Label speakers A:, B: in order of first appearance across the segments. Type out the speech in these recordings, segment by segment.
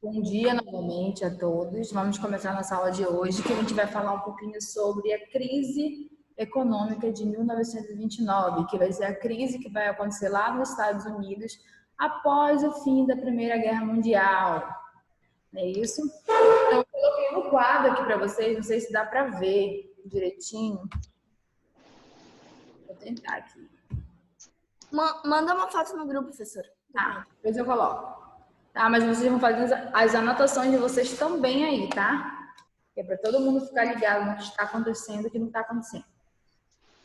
A: Bom dia novamente a todos. Vamos começar nossa aula de hoje, que a gente vai falar um pouquinho sobre a crise econômica de 1929, que vai ser a crise que vai acontecer lá nos Estados Unidos após o fim da Primeira Guerra Mundial. Não é isso? Então, eu coloquei no quadro aqui para vocês, não sei se dá para ver direitinho. Vou tentar aqui.
B: Manda uma foto no grupo, professor.
A: Tá, depois eu coloco. Tá, mas vocês vão fazer as anotações de vocês também aí, tá? É para todo mundo ficar ligado no que está acontecendo e o que não está acontecendo.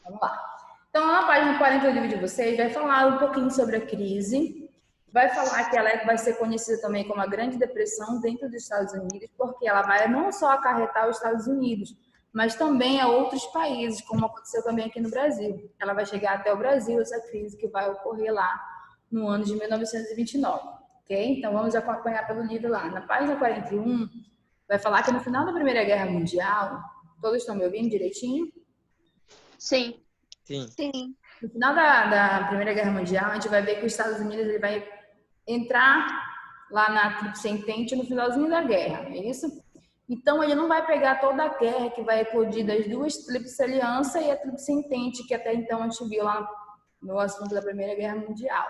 A: Vamos lá. Então, na página 40 do livro de vocês, vai falar um pouquinho sobre a crise. Vai falar que ela vai ser conhecida também como a Grande Depressão dentro dos Estados Unidos, porque ela vai não só acarretar os Estados Unidos, mas também a outros países, como aconteceu também aqui no Brasil. Ela vai chegar até o Brasil, essa crise que vai ocorrer lá no ano de 1929. Okay? Então, vamos acompanhar pelo livro lá. Na página 41, vai falar que no final da Primeira Guerra Mundial, todos estão me ouvindo direitinho?
B: Sim.
C: Sim.
A: No final da Primeira Guerra Mundial, a gente vai ver que os Estados Unidos ele vai entrar lá na Tríplice Entente no finalzinho da guerra, é isso? Então, ele não vai pegar toda a guerra que vai eclodir das duas Tríplice Aliança e a Tríplice Entente, que até então a gente viu lá no assunto da Primeira Guerra Mundial.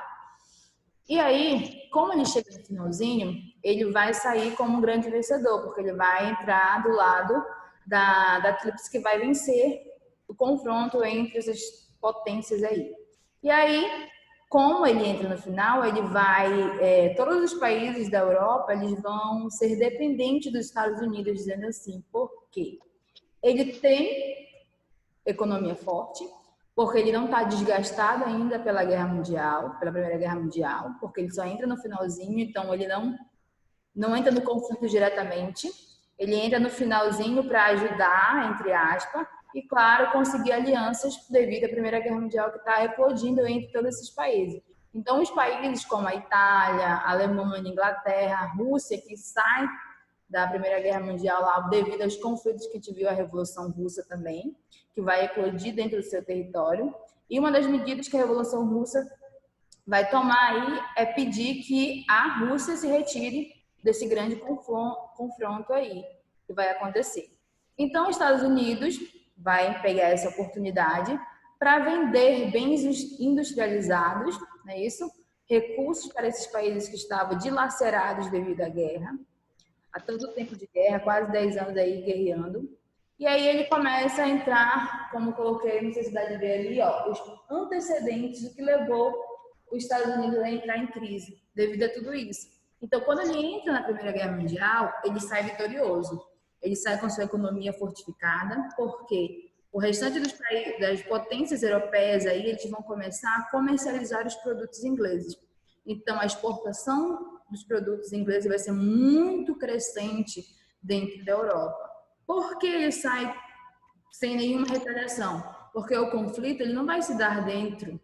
A: E aí, como ele chega no finalzinho, ele vai sair como um grande vencedor, porque ele vai entrar do lado da tríplice que vai vencer o confronto entre essas potências aí. E aí, como ele entra no final, ele vai... todos os países da Europa, eles vão ser dependentes dos Estados Unidos, dizendo assim, por quê? Ele tem economia forte, porque ele não está desgastado ainda pela Guerra Mundial, pela Primeira Guerra Mundial, porque ele só entra no finalzinho, então ele não entra no conflito diretamente, ele entra no finalzinho para ajudar, entre aspas, e, claro, conseguir alianças devido à Primeira Guerra Mundial que está eclodindo entre todos esses países. Então, os países como a Itália, a Alemanha, a Inglaterra, a Rússia, que saem da Primeira Guerra Mundial lá devido aos conflitos que a gente viu a Revolução Russa também, que vai eclodir dentro do seu território. E uma das medidas que a Revolução Russa vai tomar aí é pedir que a Rússia se retire desse grande confronto aí que vai acontecer. Então, os Estados Unidos vai pegar essa oportunidade para vender bens industrializados, não é isso? Recursos para esses países que estavam dilacerados devido à guerra, há tanto tempo de guerra, quase 10 anos aí guerreando. E aí ele começa a entrar, como coloquei, não sei se dá de ver ali, ó, os antecedentes do que levou os Estados Unidos a entrar em crise, devido a tudo isso. Então, quando ele entra na Primeira Guerra Mundial, ele sai vitorioso. Ele sai com sua economia fortificada, porque o restante das potências europeias aí, eles vão começar a comercializar os produtos ingleses. Então, a exportação dos produtos ingleses vai ser muito crescente dentro da Europa. Por que ele sai sem nenhuma retaliação? Porque o conflito ele não vai se dar dentro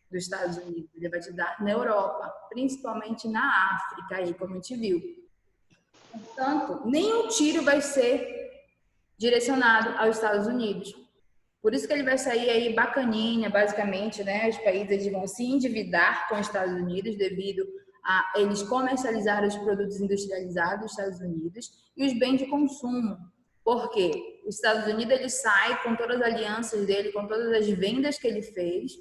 A: dos Estados Unidos, ele vai se dar na Europa, principalmente na África, aí, como a gente viu. Portanto, nenhum tiro vai ser direcionado aos Estados Unidos. Por isso que ele vai sair aí bacaninha, basicamente, né? Os países vão se endividar com os Estados Unidos devido a eles comercializarem os produtos industrializados dos Estados Unidos e os bens de consumo. Por quê? Os Estados Unidos ele sai com todas as alianças dele, com todas as vendas que ele fez,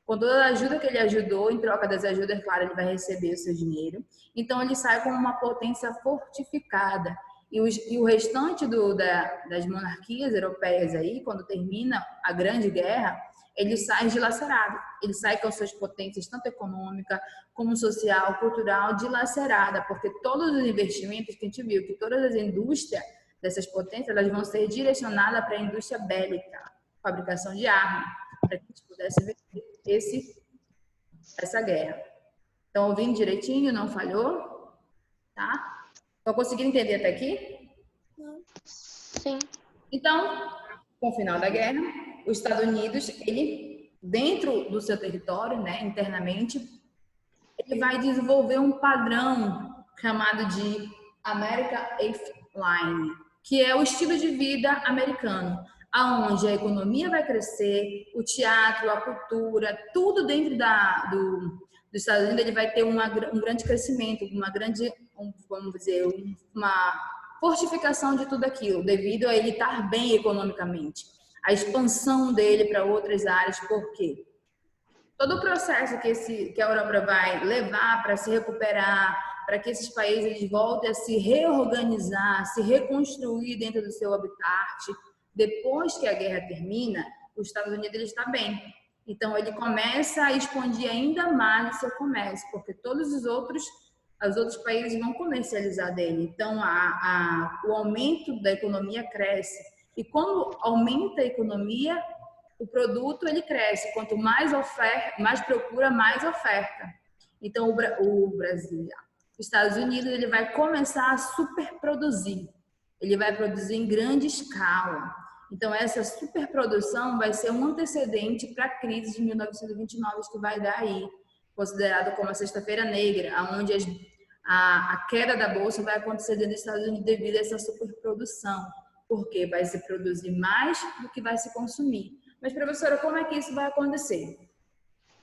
A: com toda a ajuda que ele ajudou, em troca das ajudas, claro, ele vai receber o seu dinheiro. Então, ele sai como uma potência fortificada. E o restante das monarquias europeias aí, quando termina a Grande Guerra, ele sai dilacerado. Ele sai com suas potências, tanto econômica como social, cultural, dilacerada, porque todos os investimentos que a gente viu, que todas as indústrias dessas potências, elas vão ser direcionadas para a indústria bélica, fabricação de armas, para que a gente pudesse vencer essa guerra. Estão ouvindo direitinho? Não falhou? Tá? Estão conseguindo entender até aqui?
B: Sim.
A: Então, com o final da guerra, os Estados Unidos, ele, dentro do seu território, né, internamente, ele vai desenvolver um padrão chamado de America Eighth Line, que é o estilo de vida americano, aonde a economia vai crescer, o teatro, a cultura, tudo dentro do dos Estados Unidos ele vai ter um grande crescimento, vamos dizer, uma fortificação de tudo aquilo, devido a ele estar bem economicamente. A expansão dele para outras áreas, por quê? Todo o processo que a Europa vai levar para se recuperar, para que esses países eles voltem a se reorganizar, se reconstruir dentro do seu habitat, depois que a guerra termina, os Estados Unidos ele está bem. Então, ele começa a expandir ainda mais o seu comércio, porque todos os outros países vão comercializar dele. Então, o aumento da economia cresce. E quando aumenta a economia, o produto ele cresce. Quanto mais oferta, mais procura, mais oferta. Então, o Brasil, os Estados Unidos, ele vai começar a superproduzir. Ele vai produzir em grande escala. Então, essa superprodução vai ser um antecedente para a crise de 1929, que vai dar aí, considerada como a Sexta-feira Negra, onde a queda da Bolsa vai acontecer dentro dos Estados Unidos devido a essa superprodução, porque vai se produzir mais do que vai se consumir. Mas, professora, como é que isso vai acontecer?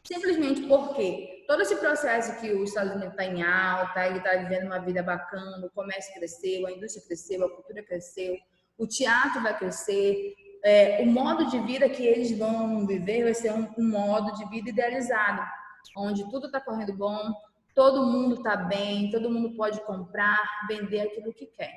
A: Simplesmente porque todo esse processo que os Estados Unidos está em alta, ele está vivendo uma vida bacana, o comércio cresceu, a indústria cresceu, a cultura cresceu, o teatro vai crescer, o modo de vida que eles vão viver vai ser um modo de vida idealizado, onde tudo está correndo bom, todo mundo está bem, todo mundo pode comprar, vender aquilo que quer.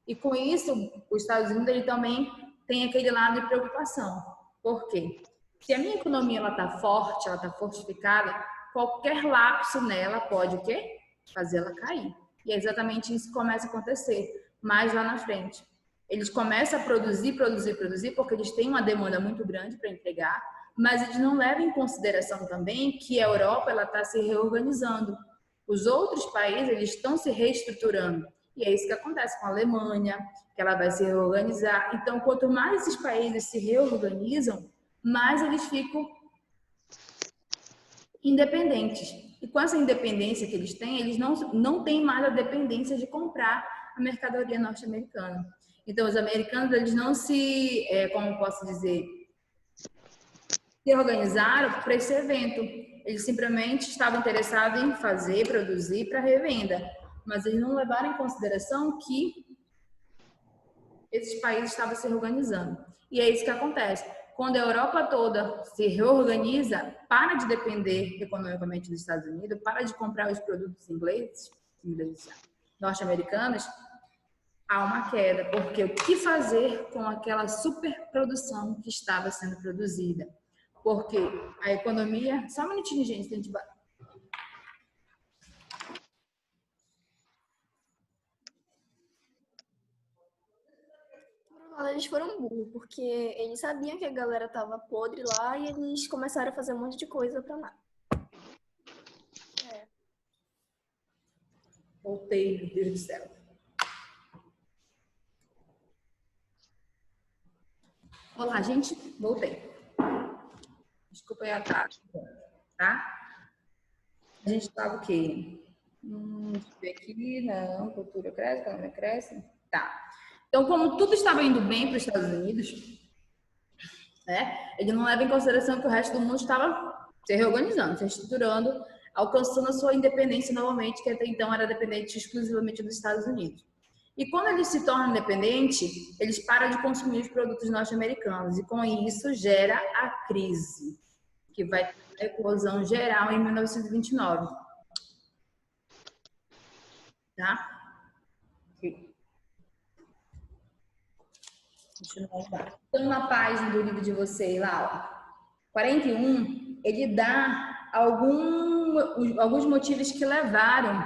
A: E com isso, os Estados Unidos ele também tem aquele lado de preocupação. Por quê? Se a minha economia está forte, ela está fortificada, qualquer lapso nela pode o quê? Fazer ela cair. E é exatamente isso que começa a acontecer mais lá na frente. Eles começam a produzir, porque eles têm uma demanda muito grande para entregar, mas eles não levam em consideração também que a Europa está se reorganizando. Os outros países eles estão se reestruturando. E é isso que acontece com a Alemanha, que ela vai se reorganizar. Então, quanto mais esses países se reorganizam, mais eles ficam independentes. E com essa independência que eles têm, eles não têm mais a dependência de comprar a mercadoria norte-americana. Então, os americanos, eles não se, como posso dizer, se organizaram para esse evento. Eles simplesmente estavam interessados em fazer, produzir para revenda. Mas eles não levaram em consideração que esses países estavam se reorganizando. E é isso que acontece. Quando a Europa toda se reorganiza, para de depender economicamente dos Estados Unidos, para de comprar os produtos ingleses norte-americanos, há uma queda, porque o que fazer com aquela superprodução que estava sendo produzida? Porque a economia... Só um minutinho, gente, tem de...
B: Eles foram burros, porque eles sabiam que a galera tava podre lá e eles começaram a fazer um monte de coisa pra lá.
A: Voltei, meu Deus do céu. Olá, gente. Voltei. Desculpa aí a taxa, tá? A gente estava o quê? Deixa eu ver aqui. Não, cultura cresce, economia cresce. Tá. Então, como tudo estava indo bem para os Estados Unidos, né? Ele não leva em consideração que o resto do mundo estava se reorganizando, se estruturando, alcançando a sua independência novamente, que até então era dependente exclusivamente dos Estados Unidos. E quando eles se tornam independentes, eles param de consumir os produtos norte-americanos. E com isso gera a crise, que vai ter a eclosão geral em 1929. Tá? Aqui. Então, na página do livro de vocês, lá, ó, 41, ele dá alguns motivos que levaram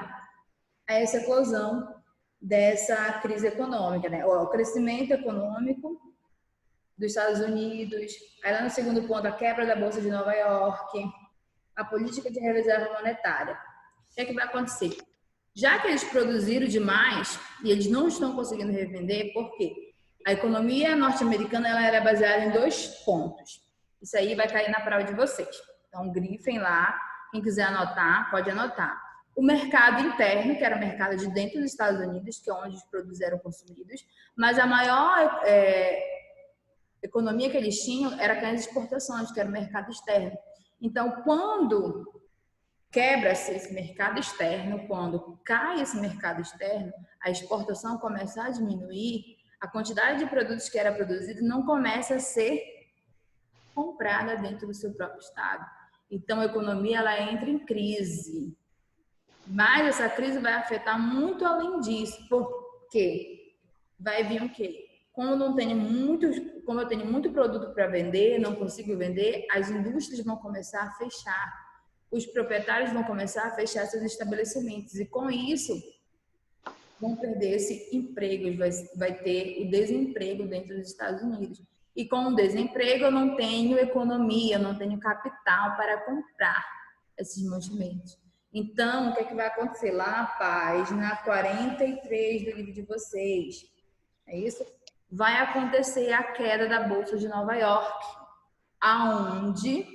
A: a essa eclosão dessa crise econômica, né? O crescimento econômico dos Estados Unidos, aí lá no segundo ponto, a quebra da Bolsa de Nova York, a política de reserva monetária. O que é que vai acontecer? Já que eles produziram demais e eles não estão conseguindo revender, por quê? A economia norte-americana ela era baseada em 2 pontos. Isso aí vai cair na prova de vocês. Então, grifem lá. Quem quiser anotar, pode anotar. O mercado interno, que era o mercado de dentro dos Estados Unidos, que é onde os produtos eram consumidos, mas a maior economia que eles tinham era com as exportações, que era o mercado externo. Então, quando quebra-se esse mercado externo. Quando cai esse mercado externo, a exportação começa a diminuir, a quantidade de produtos que era produzido não começa a ser comprada dentro do seu próprio estado. Então, a economia ela entra em crise. Mas essa crise vai afetar muito além disso. Por quê? Vai vir o quê? Como eu tenho muito produto para vender, não consigo vender, as indústrias vão começar a fechar. Os proprietários vão começar a fechar seus estabelecimentos. E com isso, vão perder esse emprego. Vai ter o desemprego dentro dos Estados Unidos. E com o desemprego, eu não tenho economia, eu não tenho capital para comprar esses mantimentos. Então, o que é que vai acontecer? Lá na página 43 do livro de vocês, é isso? Vai acontecer a queda da Bolsa de Nova York, aonde,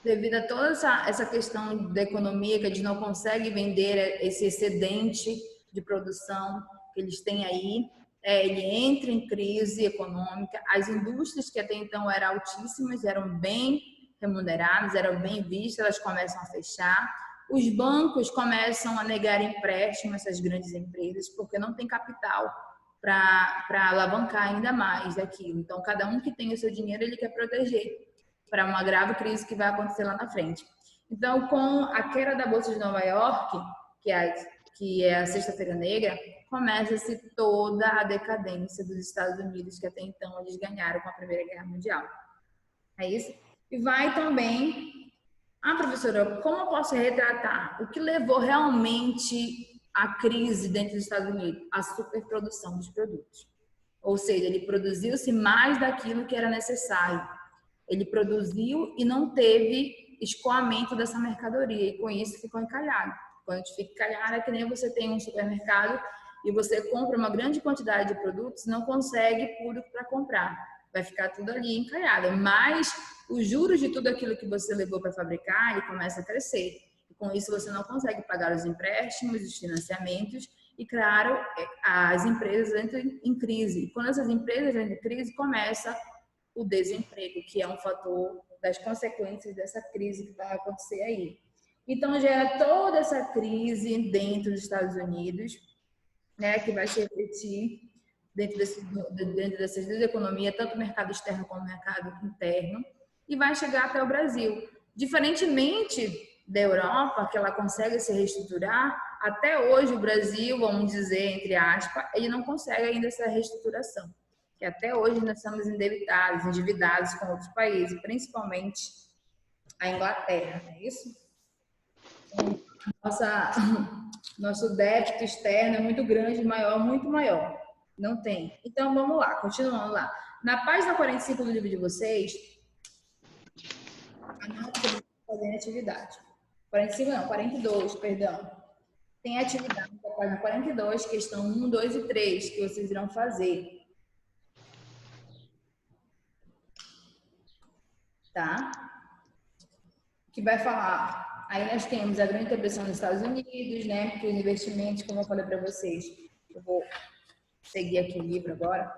A: devido a toda essa questão da economia, que eles não conseguem vender esse excedente de produção que eles têm aí, ele entra em crise econômica. As indústrias que até então eram altíssimas, eram bem remuneradas, eram bem vistas, elas começam a fechar. Os bancos começam a negar empréstimo a essas grandes empresas, porque não tem capital para alavancar ainda mais daquilo. Então, cada um que tem o seu dinheiro, ele quer proteger para uma grave crise que vai acontecer lá na frente. Então, com a queda da Bolsa de Nova York, que é a Sexta-feira Negra, começa-se toda a decadência dos Estados Unidos, que até então eles ganharam com a Primeira Guerra Mundial. É isso? E vai também... Ah, professora, como eu posso retratar o que levou realmente à crise dentro dos Estados Unidos? A superprodução dos produtos. Ou seja, ele produziu-se mais daquilo que era necessário. Ele produziu e não teve escoamento dessa mercadoria, e com isso ficou encalhado. Quando a gente fica encalhado, é que nem você tem um supermercado e você compra uma grande quantidade de produtos e não consegue público para comprar. Vai ficar tudo ali encalhado. Mas os juros de tudo aquilo que você levou para fabricar, ele começa a crescer. E com isso você não consegue pagar os empréstimos, os financiamentos e, claro, as empresas entram em crise. E quando essas empresas entram em crise, começa o desemprego, que é um fator das consequências dessa crise que vai acontecer aí. Então, gera toda essa crise dentro dos Estados Unidos, né, que vai se refletir dentro dessas duas economias, tanto o mercado externo como o mercado interno, e vai chegar até o Brasil. Diferentemente da Europa, que ela consegue se reestruturar, até hoje o Brasil, vamos dizer, entre aspas, ele não consegue ainda essa reestruturação. Que até hoje nós estamos endividados com outros países, principalmente a Inglaterra, não é isso? Nosso débito externo é muito grande, maior, muito maior. Não tem. Então, vamos lá, continuando lá. Na página 45 do livro de vocês, anote que vocês fazem atividade. 45 não, 42, perdão. Tem atividade na página 42, questão 1, 2 e 3, que vocês irão fazer. Tá? Que vai falar... Aí nós temos a grande depressão nos Estados Unidos, né? Porque os investimentos, como eu falei para vocês, eu vou seguir aqui o livro agora.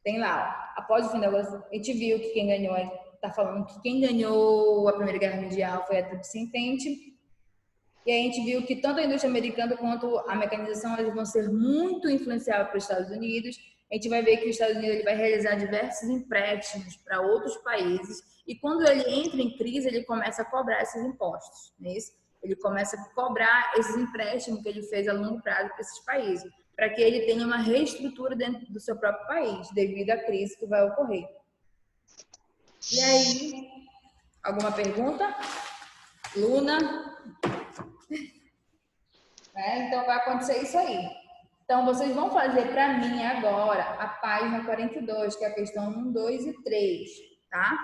A: Tem lá, ó, após o fim da guerra, a gente viu que quem ganhou, tá falando que quem ganhou a Primeira Guerra Mundial foi a Tríplice Entente. E aí a gente viu que tanto a indústria americana quanto a mecanização eles vão ser muito influenciados pelos Estados Unidos. A gente vai ver que os Estados Unidos ele vai realizar diversos empréstimos para outros países. E quando ele entra em crise, ele começa a cobrar esses impostos. Não é isso? Ele começa a cobrar esses empréstimos que ele fez a longo prazo para esses países, para que ele tenha uma reestrutura dentro do seu próprio país, devido à crise que vai ocorrer. E aí, alguma pergunta? Luna? Então, vai acontecer isso aí. Então, vocês vão fazer para mim agora a página 42, que é a questão 1, 2 e 3, tá?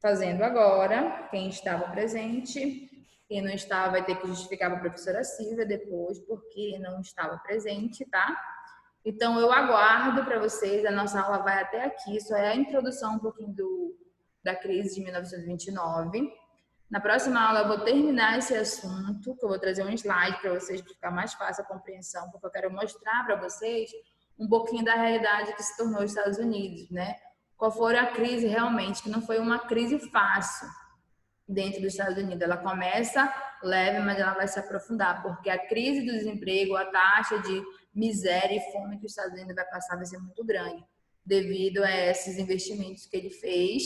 A: Fazendo agora, quem estava presente, quem não estava vai ter que justificar para a professora Silvia depois, porque não estava presente, tá? Então, eu aguardo para vocês, a nossa aula vai até aqui, só é a introdução um pouquinho da crise de 1929. Na próxima aula eu vou terminar esse assunto, que eu vou trazer um slide para vocês, para ficar mais fácil a compreensão, porque eu quero mostrar para vocês um pouquinho da realidade que se tornou os Estados Unidos, né? Qual foi a crise realmente, que não foi uma crise fácil. dentro dos Estados Unidos. Ela começa leve, mas ela vai se aprofundar, porque a crise do desemprego, a taxa de miséria e fome que os Estados Unidos vai passar vai ser muito grande, devido a esses investimentos que ele fez,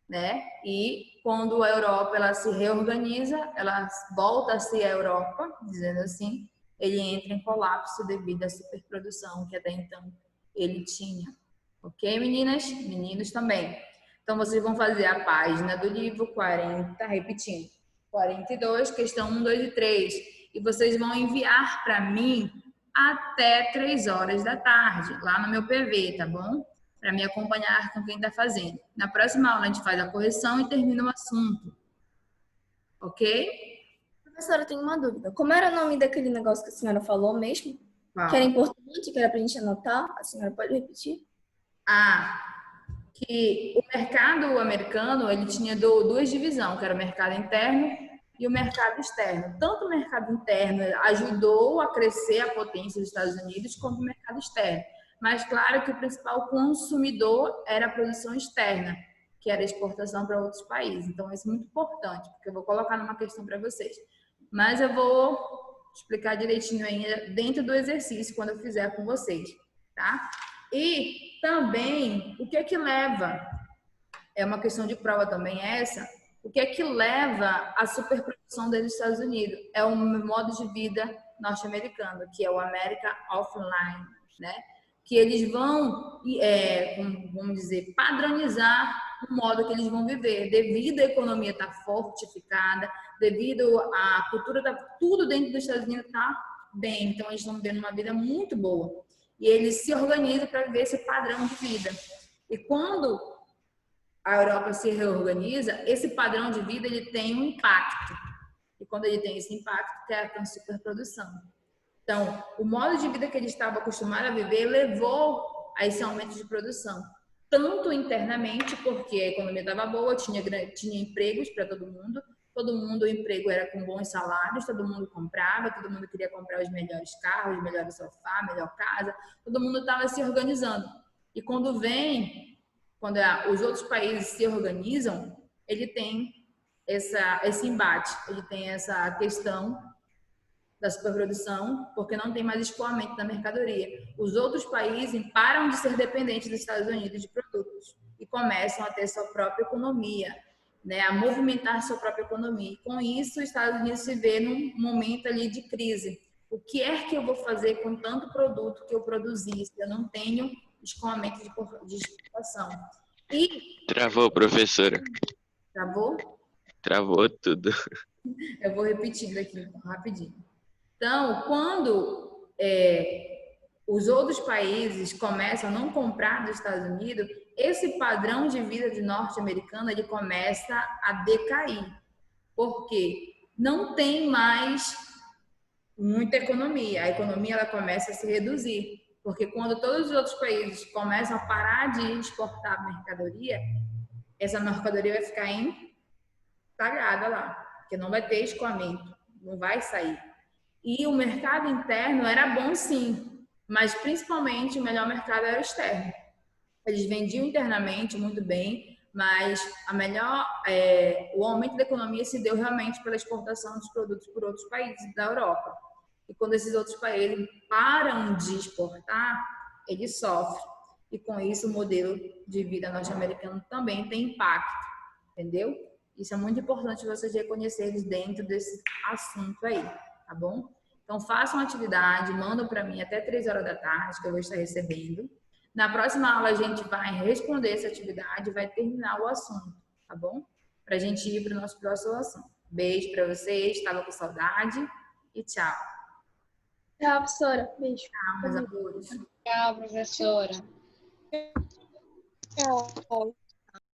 A: né? E quando a Europa ela se reorganiza, ela volta a ser a Europa, dizendo assim, ele entra em colapso devido à superprodução que até então ele tinha. Ok, meninas? Meninos também. Então, vocês vão fazer a página do livro 40, repetindo, 42, questão 1, 2 e 3. E vocês vão enviar para mim até 3 horas da tarde, lá no meu PV, tá bom? Para me acompanhar com quem está fazendo. Na próxima aula, a gente faz a correção e termina o assunto. Ok?
B: Professora, eu tenho uma dúvida. Como era o nome daquele negócio que a senhora falou mesmo? Que era importante, que era para a gente anotar? A senhora pode repetir?
A: Que o mercado americano ele tinha duas divisões, que era o mercado interno e o mercado externo. Tanto o mercado interno ajudou a crescer a potência dos Estados Unidos, como o mercado externo. Mas claro que o principal consumidor era a produção externa, que era a exportação para outros países. Então isso é muito importante, porque eu vou colocar numa questão para vocês. Mas eu vou explicar direitinho ainda dentro do exercício quando eu fizer com vocês, tá? E também, o que é que leva, é uma questão de prova também essa, o que é que leva à superprodução dos Estados Unidos? É o modo de vida norte-americano, que é o America Offline, né? Que eles vão, vamos dizer, padronizar o modo que eles vão viver, devido à economia estar fortificada, devido à cultura, tudo dentro dos Estados Unidos está bem, então eles estão vivendo uma vida muito boa. E eles se organizam para viver esse padrão de vida. E quando a Europa se reorganiza, esse padrão de vida ele tem um impacto. E quando ele tem esse impacto, tem a superprodução. Então, o modo de vida que ele estava acostumado a viver levou a esse aumento de produção. Tanto internamente, porque a economia estava boa, tinha empregos para todo mundo, o emprego era com bons salários, todo mundo comprava, todo mundo queria comprar os melhores carros, os melhores sofás, melhor casa, todo mundo estava se organizando. E quando os outros países se organizam, ele tem esse embate, ele tem essa questão da superprodução, porque não tem mais escoamento da mercadoria. Os outros países param de ser dependentes dos Estados Unidos de produtos e começam a ter sua própria economia, né, a movimentar sua própria economia. E com isso, os Estados Unidos se vê num momento ali de crise. O que é que eu vou fazer com tanto produto que eu produzi se eu não tenho escoamento de exportação?
C: Travou, professora.
A: Travou?
C: Travou tudo.
A: Eu vou repetir aqui, então, rapidinho. Então, quando os outros países começam a não comprar dos Estados Unidos, esse padrão de vida de norte-americano ele começa a decair, porque não tem mais muita economia. A economia ela começa a se reduzir, porque quando todos os outros países começam a parar de exportar mercadoria, essa mercadoria vai ficar entagrada lá, porque não vai ter escoamento, não vai sair. E o mercado interno era bom sim, mas principalmente o melhor mercado era o externo. Eles vendiam internamente muito bem, mas o aumento da economia se deu realmente pela exportação dos produtos por outros países da Europa. E quando esses outros países param de exportar, eles sofrem. E com isso o modelo de vida norte-americano também tem impacto, entendeu? Isso é muito importante vocês reconhecerem dentro desse assunto aí, tá bom? Então, façam atividade, mandam para mim até 3 horas da tarde, que eu vou estar recebendo. Na próxima aula, a gente vai responder essa atividade e vai terminar o assunto, tá bom? Para a gente ir para o nosso próximo assunto. Beijo para vocês, estava com saudade e tchau.
B: Tchau, professora. Beijo.
A: Tchau, meus amores.
D: Tchau, professora.
B: Tchau.